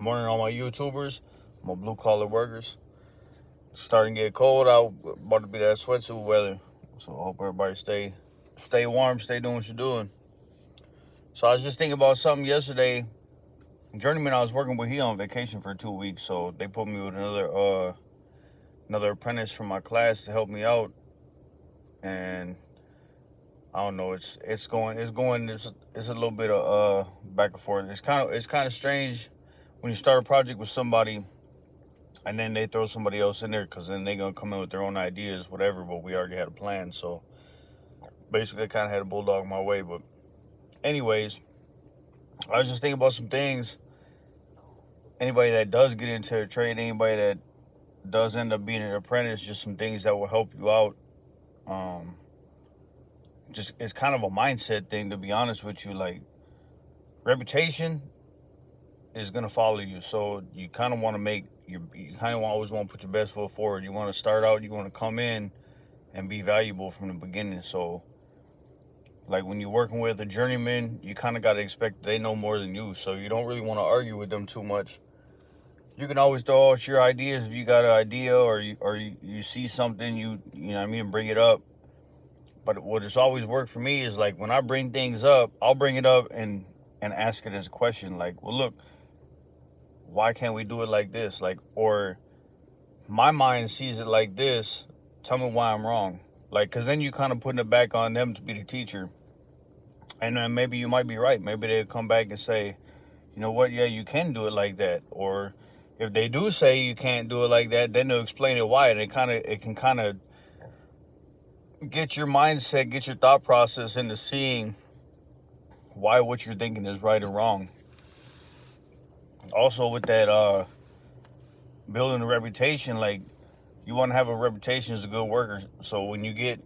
Morning, all my YouTubers, my blue collar workers. It's starting to get cold out. About to be that sweatsuit weather. So I hope everybody stay warm, stay doing what you're doing. So I was just thinking about something yesterday. Journeyman I was working with, he on vacation for 2 weeks, so they put me with another apprentice from my class to help me out. And I don't know, it's a little bit of back and forth. It's kind of strange when you start a project with somebody and then they throw somebody else in there, because then they're going to come in with their own ideas, whatever, but we already had a plan. So basically I kind of had a bulldog my way. But anyways, I was just thinking about some things. Anybody that does get into a trade, anybody that does end up being an apprentice, just some things that will help you out. Just it's kind of a mindset thing, to be honest with you. Like, reputation is going to follow you, so you kind of want to always want to put your best foot forward. You want to start out, you want to come in and be valuable from the beginning. So like when you're working with a journeyman, you kind of got to expect they know more than you, so you don't really want to argue with them too much. You can always throw out your ideas if you got an idea, or you see something, you know what I mean, bring it up. But what has always worked for me is, like, when I bring things up, I'll bring it up and ask it as a question. Like, well, look, why can't we do it like this? Like, or my mind sees it like this. Tell me why I'm wrong. Like, because then you kind of putting it back on them to be the teacher. And then maybe you might be right. Maybe they'll come back and say, you know what, yeah, you can do it like that. Or if they do say you can't do it like that, then they'll explain it why. And it can kind of get your mindset, get your thought process into seeing why what you're thinking is right or wrong. Also, with that building a reputation, like, you want to have a reputation as a good worker. So when you get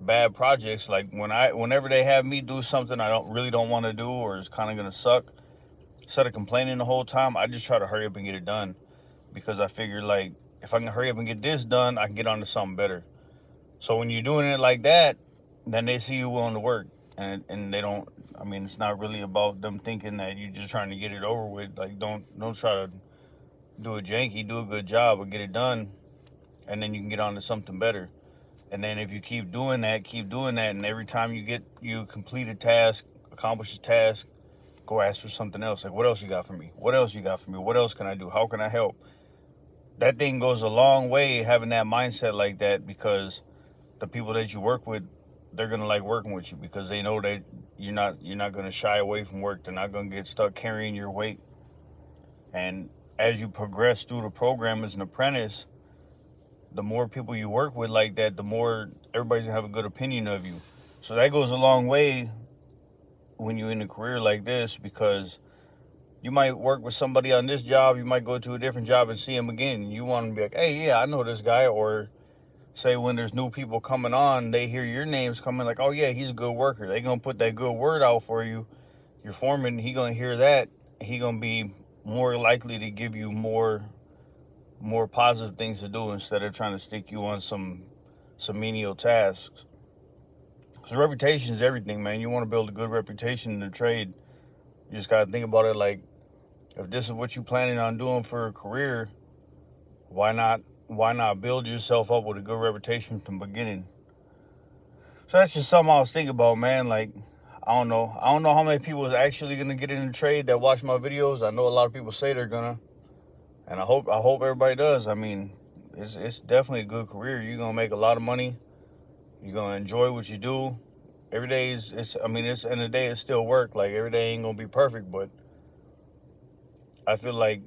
bad projects, like whenever they have me do something I don't want to do, or it's kind of gonna suck, instead of complaining the whole time, I just try to hurry up and get it done, because I figure, like, if I can hurry up and get this done, I can get on to something better. So when you're doing it like that, then they see you willing to work, and they don't. I mean, it's not really about them thinking that you're just trying to get it over with. Like, don't try to do it janky. Do a good job or get it done, and then you can get on to something better. And then if you keep doing that, and every time you complete a task, accomplish a task, go ask for something else. Like, what else you got for me? What else you got for me? What else can I do? How can I help? That thing goes a long way, having that mindset like that, because the people that you work with, they're gonna like working with you, because they know that you're not gonna shy away from work. They're not gonna get stuck carrying your weight. And as you progress through the program as an apprentice, the more people you work with like that, the more everybody's gonna have a good opinion of you. So that goes a long way when you're in a career like this, because you might work with somebody on this job, you might go to a different job and see him again. You want to be like, hey, yeah, I know this guy. Or say when there's new people coming on, they hear your names coming, like, oh yeah, he's a good worker. They're gonna put that good word out for you. Your foreman, he gonna hear that. He gonna be more likely to give you more positive things to do, instead of trying to stick you on some menial tasks. Because reputation is everything, man. You want to build a good reputation in the trade. You just got to think about it like, if this is what you're planning on doing for a career, why not build yourself up with a good reputation from the beginning? So that's just something I was thinking about, man. Like, I don't know how many people is actually gonna get in the trade that watch my videos. I know a lot of people say they're gonna, and I hope everybody does. I mean, it's definitely a good career. You're gonna make a lot of money. You're gonna enjoy what you do. Every day it's end of the day, it's still work. Like, every day ain't gonna be perfect, but I feel like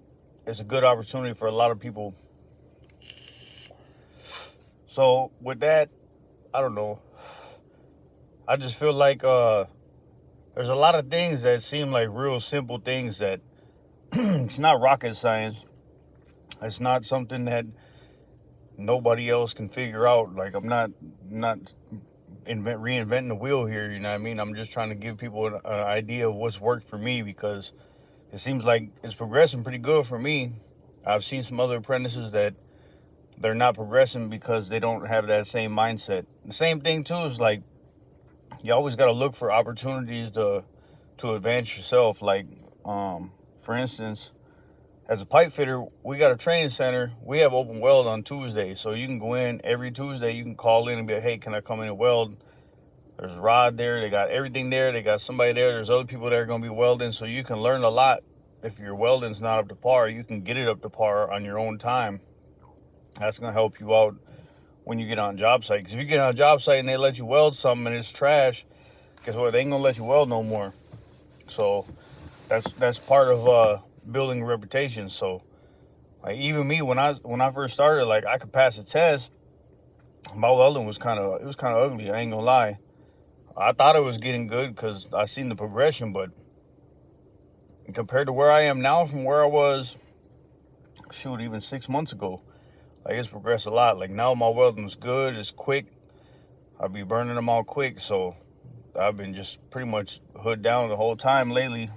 it's a good opportunity for a lot of people. So with that, I don't know. I just feel like there's a lot of things that seem like real simple things that it's not rocket science. It's not something that nobody else can figure out. Like, I'm not reinventing the wheel here, you know what I mean? I'm just trying to give people an idea of what's worked for me, because it seems like it's progressing pretty good for me. I've seen some other apprentices that they're not progressing because they don't have that same mindset. The same thing too is, like, you always got to look for opportunities to advance yourself. Like, for instance, as a pipe fitter, we got a training center. We have open weld on Tuesdays. So you can go in every Tuesday. You can call in and be like, hey, can I come in and weld? There's a rod there. They got everything there. They got somebody there. There's other people that are going to be welding. So you can learn a lot. If your welding's not up to par, you can get it up to par on your own time. That's going to help you out when you get on a job site. Because if you get on a job site and they let you weld something and it's trash, guess what? They ain't going to let you weld no more. So that's part of building a reputation. So like even me, when I first started, like I could pass a test. My welding was kind of ugly. I ain't gonna lie. I thought it was getting good because I seen the progression, but compared to where I am now from where I was, shoot, even 6 months ago, like it's progressed a lot. Like now my welding is good, it's quick. I'll be burning them all quick, so I've been just pretty much hood down the whole time lately.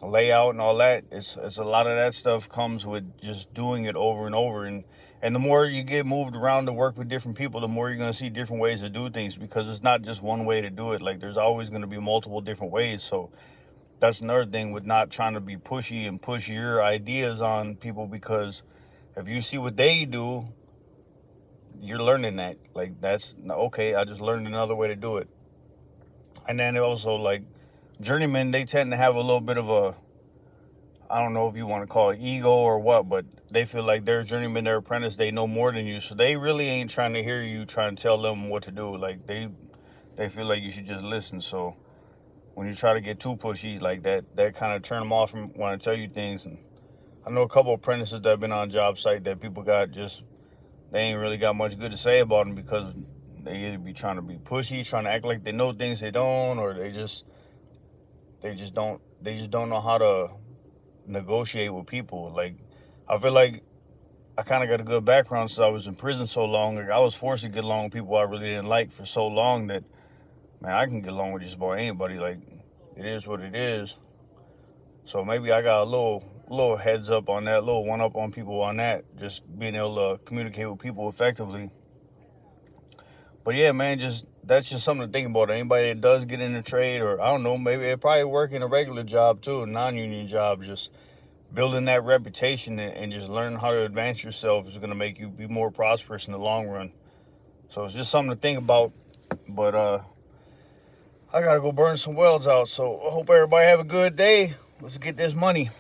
Layout and all that, it's a lot of that stuff comes with just doing it over and over, and the more you get moved around to work with different people, the more you're going to see different ways to do things, because it's not just one way to do it. Like there's always going to be multiple different ways. So that's another thing with not trying to be pushy and push your ideas on people, because if you see what they do, you're learning that. Like that's okay, I just learned another way to do it. And then also, like, journeymen, they tend to have a little bit of a, I don't know if you want to call it ego or what, but they feel like they're journeyman, they're apprentice, they know more than you. So they really ain't trying to hear you trying to tell them what to do. Like they feel like you should just listen. So when you try to get too pushy like that kind of turn them off from wanting to tell you things. And I know a couple apprentices that have been on job site that people got just, they ain't really got much good to say about them, because they either be trying to be pushy, trying to act like they know things they don't, or they just don't know how to negotiate with people. Like I feel like I kind of got a good background since I was in prison so long. Like I was forced to get along with people I really didn't like for so long that, man, I can get along with just about anybody. Like it is what it is. So maybe I got a little heads up on that, little one up on people on that, just being able to communicate with people effectively. But yeah, man, that's just something to think about. Anybody that does get in a trade, or I don't know, maybe they probably work in a regular job too, a non-union job, just building that reputation and just learning how to advance yourself is going to make you be more prosperous in the long run. So it's just something to think about. But I got to go burn some welds out. So I hope everybody have a good day. Let's get this money.